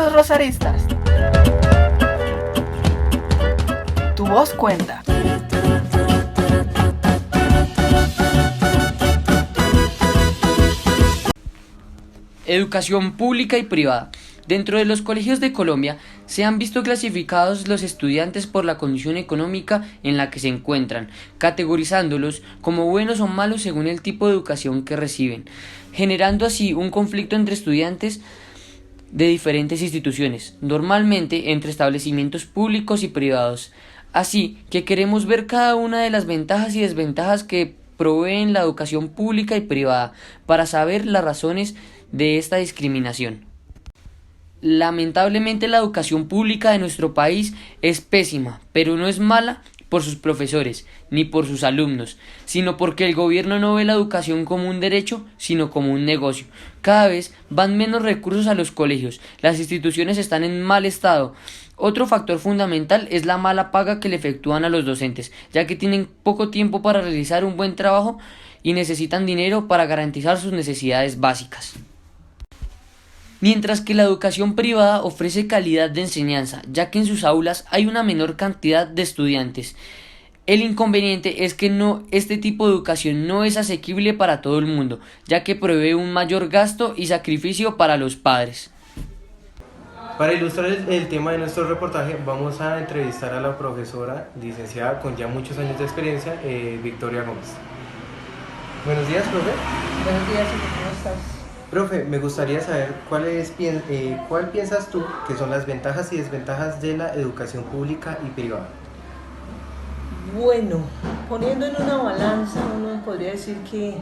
Los Rosaristas. Tu voz cuenta. Educación pública y privada. Dentro de los colegios de Colombia se han visto clasificados los estudiantes por la condición económica en la que se encuentran, categorizándolos como buenos o malos según el tipo de educación que reciben, generando así un conflicto entre estudiantes de diferentes instituciones, normalmente entre establecimientos públicos y privados. Así que queremos ver cada una de las ventajas y desventajas que proveen la educación pública y privada para saber las razones de esta discriminación. Lamentablemente la educación pública de nuestro país es pésima, pero no es mala por sus profesores ni por sus alumnos, sino porque el gobierno no ve la educación como un derecho, sino como un negocio. Cada vez van menos recursos a los colegios, las instituciones están en mal estado. Otro factor fundamental es la mala paga que le efectúan a los docentes, ya que tienen poco tiempo para realizar un buen trabajo y necesitan dinero para garantizar sus necesidades básicas. Mientras que la educación privada ofrece calidad de enseñanza, ya que en sus aulas hay una menor cantidad de estudiantes. El inconveniente es que este tipo de educación no es asequible para todo el mundo, ya que prevé un mayor gasto y sacrificio para los padres. Para ilustrar el tema de nuestro reportaje, vamos a entrevistar a la profesora licenciada con ya muchos años de experiencia, Victoria Gómez. Buenos días, profe. Buenos días, ¿cómo estás? Profe, me gustaría saber cuál piensas tú que son las ventajas y desventajas de la educación pública y privada. Bueno, poniendo en una balanza, uno podría decir que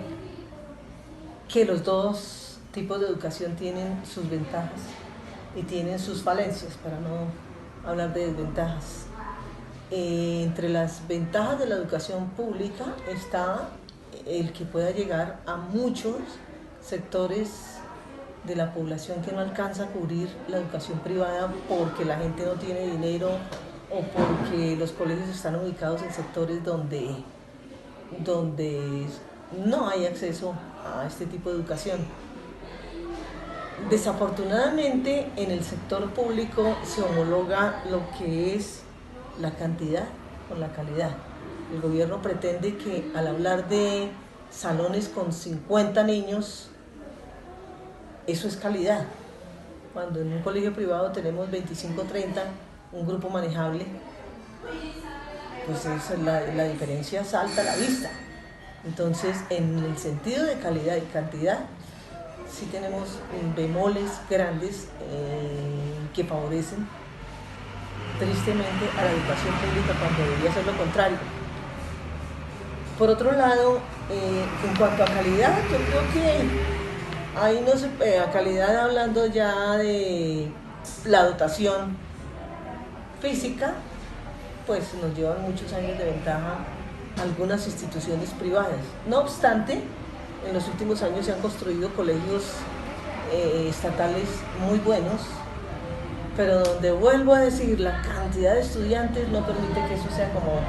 los dos tipos de educación tienen sus ventajas y tienen sus falencias, para no hablar de desventajas. Entre las ventajas de la educación pública está el que pueda llegar a muchos sectores de la población que no alcanza a cubrir la educación privada porque la gente no tiene dinero o porque los colegios están ubicados en sectores donde no hay acceso a este tipo de educación. Desafortunadamente, en el sector público se homologa lo que es la cantidad con la calidad. El gobierno pretende que al hablar de salones con 50 niños, eso es calidad. Cuando en un colegio privado tenemos 25 o 30, un grupo manejable, pues la diferencia salta a la vista. Entonces, en el sentido de calidad y cantidad, sí tenemos bemoles grandes que favorecen tristemente a la educación pública cuando debería ser lo contrario. Por otro lado, en cuanto a calidad, yo creo que ahí no se, a calidad hablando ya de la dotación física, pues nos llevan muchos años de ventaja algunas instituciones privadas. No obstante, en los últimos años se han construido colegios estatales muy buenos, pero donde vuelvo a decir, la cantidad de estudiantes no permite que eso sea como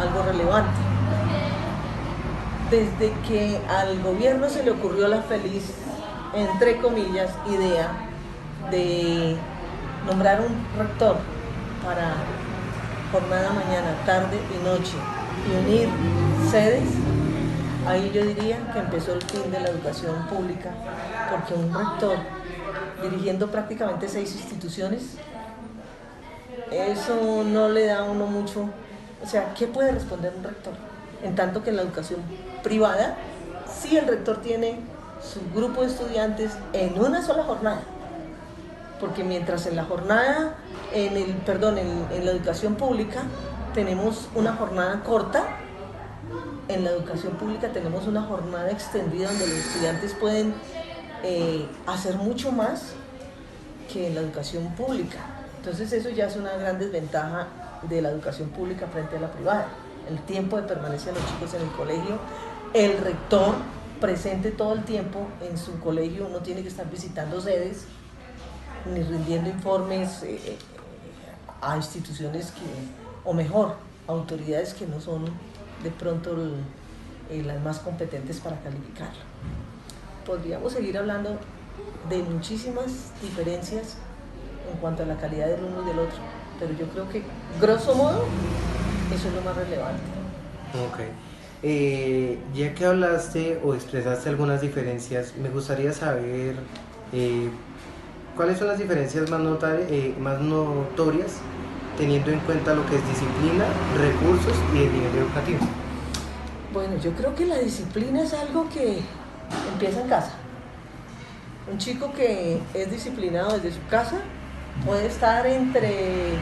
algo relevante. Desde que al gobierno se le ocurrió la feliz, entre comillas, idea de nombrar un rector para jornada mañana, tarde y noche y unir sedes, ahí yo diría que empezó el fin de la educación pública, porque un rector dirigiendo prácticamente 6 instituciones, eso no le da a uno mucho. O sea, ¿qué puede responder un rector? En tanto que en la educación privada, sí el rector tiene su grupo de estudiantes en una sola jornada, porque mientras en la jornada, en la educación pública tenemos una jornada corta, en la educación pública tenemos una jornada extendida donde los estudiantes pueden hacer mucho más que en la educación pública. Entonces eso ya es una gran desventaja de la educación pública frente a la privada. El tiempo de permanencia de los chicos en el colegio, el rector presente todo el tiempo en su colegio, no tiene que estar visitando sedes ni rindiendo informes a instituciones o mejor, autoridades que no son de pronto las más competentes para calificarlo. Podríamos seguir hablando de muchísimas diferencias en cuanto a la calidad del uno y del otro, pero yo creo que, grosso modo, eso es lo más relevante. Ok. Ya que hablaste o expresaste algunas diferencias, me gustaría saber cuáles son las diferencias más notorias teniendo en cuenta lo que es disciplina, recursos y el nivel educativo. Bueno, yo creo que la disciplina es algo que empieza en casa. Un chico que es disciplinado desde su casa puede estar entre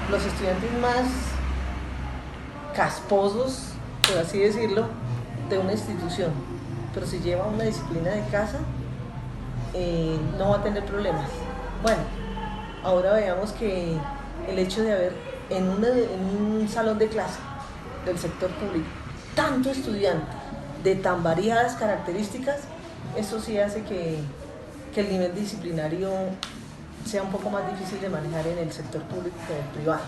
los estudiantes más casposos, por así decirlo, de una institución. Pero si lleva una disciplina de casa, no va a tener problemas. Bueno, ahora veamos que el hecho de haber en un salón de clase del sector público tanto estudiante de tan variadas características, eso sí hace que el nivel disciplinario sea un poco más difícil de manejar en el sector público que en el privado.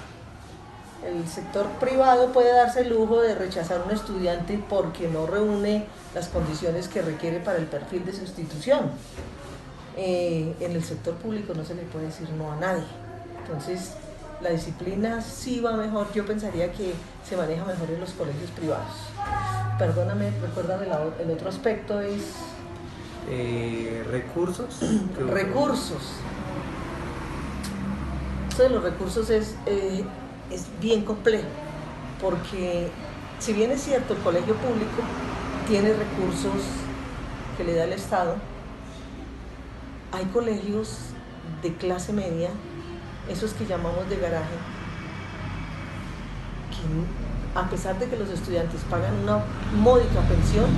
El sector privado puede darse el lujo de rechazar a un estudiante porque no reúne las condiciones que requiere para el perfil de su institución. En el sector público no se le puede decir no a nadie. Entonces, la disciplina sí va mejor. Yo pensaría que se maneja mejor en los colegios privados. Perdóname, recuérdame el otro aspecto es... Recursos. Recursos. Esto de los recursos es bien complejo, porque si bien es cierto, el colegio público tiene recursos que le da el Estado, hay colegios de clase media, esos que llamamos de garaje, que a pesar de que los estudiantes pagan una módica pensión,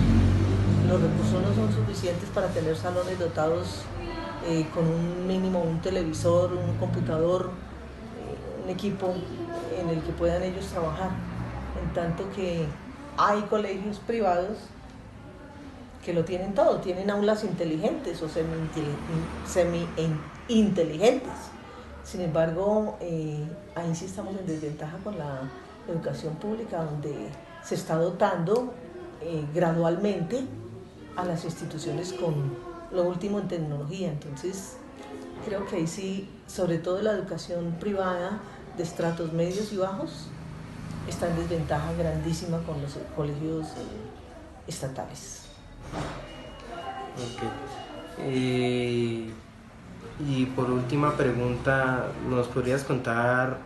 los recursos no son suficientes para tener salones dotados con un mínimo, un televisor, un computador, un equipo en el que puedan ellos trabajar. En tanto que hay colegios privados que lo tienen todo, tienen aulas inteligentes o semi-inteligentes. Sin embargo, ahí sí estamos en desventaja con la educación pública, donde se está dotando gradualmente a las instituciones con lo último en tecnología. Entonces, creo que ahí sí, sobre todo la educación privada de estratos medios y bajos, está en desventaja grandísima con los colegios estatales. Ok. Y por última pregunta, ¿nos podrías contar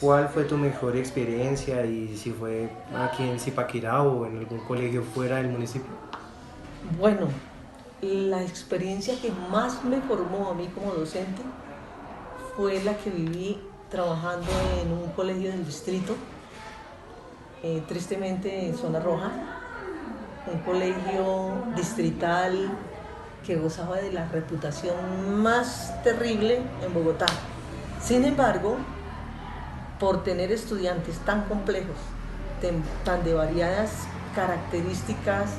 cuál fue tu mejor experiencia y si fue aquí en Zipaquirá o en algún colegio fuera del municipio? Bueno, la experiencia que más me formó a mí como docente fue la que viví trabajando en un colegio del distrito, tristemente en Zona Roja, un colegio distrital que gozaba de la reputación más terrible en Bogotá. Sin embargo, por tener estudiantes tan complejos, tan de variadas características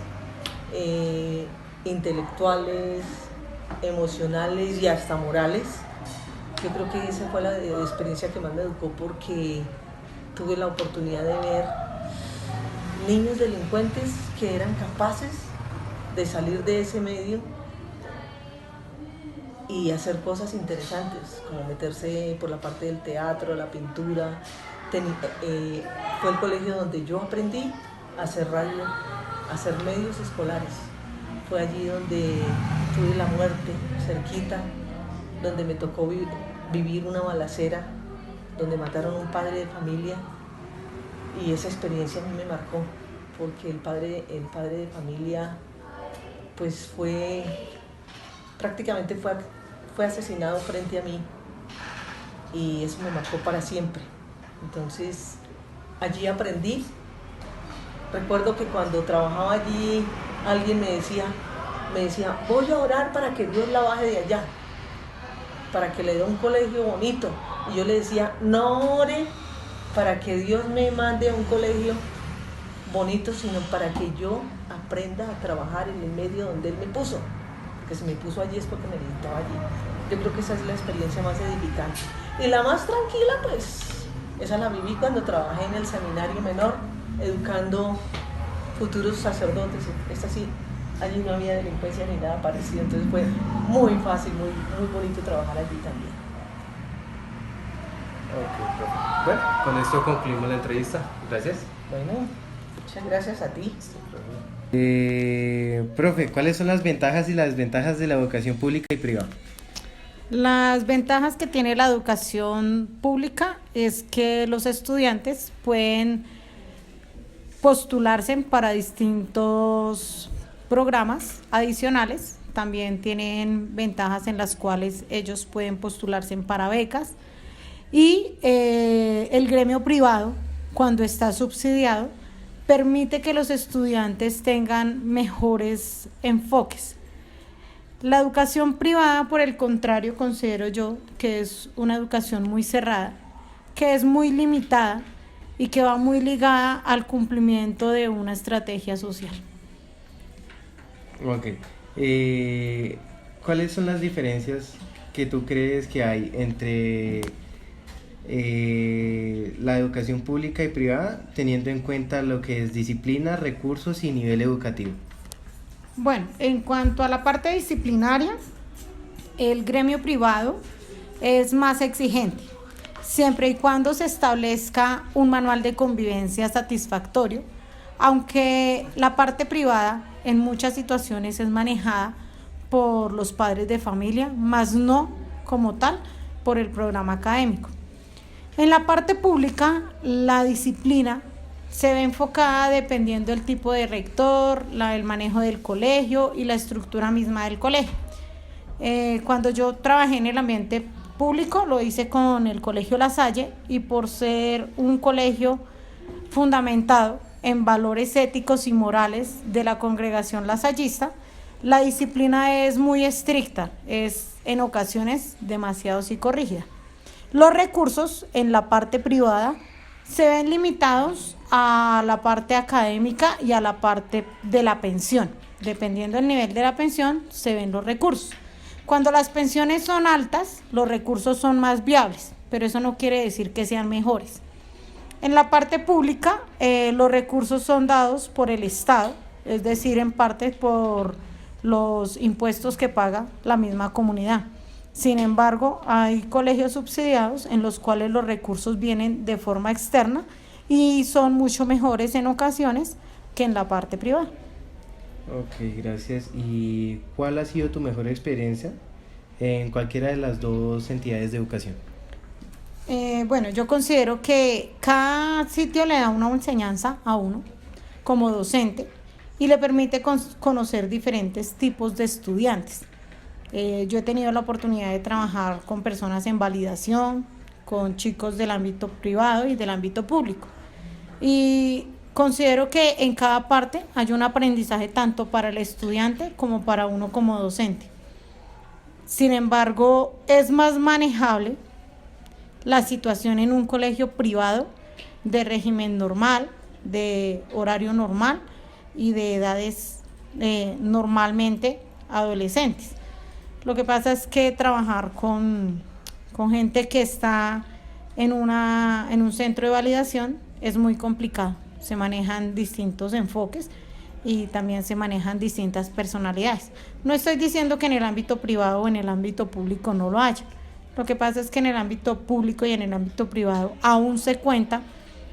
intelectuales, emocionales y hasta morales, yo creo que esa fue la experiencia que más me educó, porque tuve la oportunidad de ver niños delincuentes que eran capaces de salir de ese medio y hacer cosas interesantes, como meterse por la parte del teatro, la pintura. Fue el colegio donde yo aprendí a hacer radio, a hacer medios escolares. Fue allí donde tuve la muerte cerquita, donde me tocó vivir una balacera, donde mataron a un padre de familia, y esa experiencia a mí me marcó, porque el padre de familia pues prácticamente fue asesinado frente a mí, y eso me marcó para siempre. Entonces allí aprendí. Recuerdo que cuando trabajaba allí alguien me decía, voy a orar para que Dios la baje de allá, para que le dé un colegio bonito. Y yo le decía, no ore para que Dios me mande a un colegio bonito, sino para que yo aprenda a trabajar en el medio donde Él me puso. Porque si me puso allí es porque me necesitaba allí. Yo creo que esa es la experiencia más edificante. Y la más tranquila, pues, esa la viví cuando trabajé en el seminario menor, educando futuros sacerdotes. Esta sí, allí no había delincuencia ni nada parecido, entonces fue muy fácil, muy bonito trabajar allí también. Ok, profe. Bueno, con esto concluimos la entrevista. Gracias. Bueno, muchas gracias a ti. Profe, ¿cuáles son las ventajas y las desventajas de la educación pública y privada? Las ventajas que tiene la educación pública es que los estudiantes pueden postularse para distintos programas adicionales. También tienen ventajas en las cuales ellos pueden postularse para becas. Y el gremio privado, cuando está subsidiado, permite que los estudiantes tengan mejores enfoques. La educación privada, por el contrario, considero yo que es una educación muy cerrada, que es muy limitada y que va muy ligada al cumplimiento de una estrategia social. Ok. ¿Cuáles son las diferencias que tú crees que hay entre la educación pública y privada, teniendo en cuenta lo que es disciplina, recursos y nivel educativo? Bueno, en cuanto a la parte disciplinaria, el gremio privado es más exigente, siempre y cuando se establezca un manual de convivencia satisfactorio, aunque la parte privada en muchas situaciones es manejada por los padres de familia, más no como tal por el programa académico. En la parte pública, la disciplina se ve enfocada dependiendo del tipo de rector, el manejo del colegio y la estructura misma del colegio. Cuando yo trabajé en el ambiente público, lo hice con el Colegio La Salle, y por ser un colegio fundamentado en valores éticos y morales de la congregación lasallista, la disciplina es muy estricta, es en ocasiones demasiado psicorrígida. Los recursos en la parte privada se ven limitados a la parte académica y a la parte de la pensión. Dependiendo del nivel de la pensión, se ven los recursos. Cuando las pensiones son altas, los recursos son más viables, pero eso no quiere decir que sean mejores. En la parte pública, los recursos son dados por el Estado, es decir, en parte por los impuestos que paga la misma comunidad. Sin embargo, hay colegios subsidiados en los cuales los recursos vienen de forma externa y son mucho mejores en ocasiones que en la parte privada. Ok, gracias. ¿Y cuál ha sido tu mejor experiencia en cualquiera de las dos entidades de educación? Bueno, yo considero que cada sitio le da una enseñanza a uno como docente y le permite conocer diferentes tipos de estudiantes. Yo he tenido la oportunidad de trabajar con personas en validación, con chicos del ámbito privado y del ámbito público. Y considero que en cada parte hay un aprendizaje tanto para el estudiante como para uno como docente. Sin embargo, es más manejable la situación en un colegio privado de régimen normal, de horario normal y de edades normalmente adolescentes. Lo que pasa es que trabajar con gente que está en un centro de validación es muy complicado. Se manejan distintos enfoques y también se manejan distintas personalidades. No estoy diciendo que en el ámbito privado o en el ámbito público no lo haya. Lo que pasa es que en el ámbito público y en el ámbito privado aún se cuenta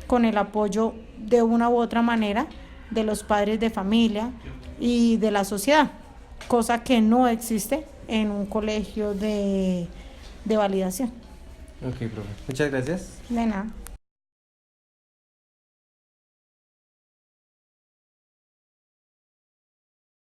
con el apoyo de una u otra manera de los padres de familia y de la sociedad, cosa que no existe en un colegio de validación. Ok, profe. Muchas gracias. De nada.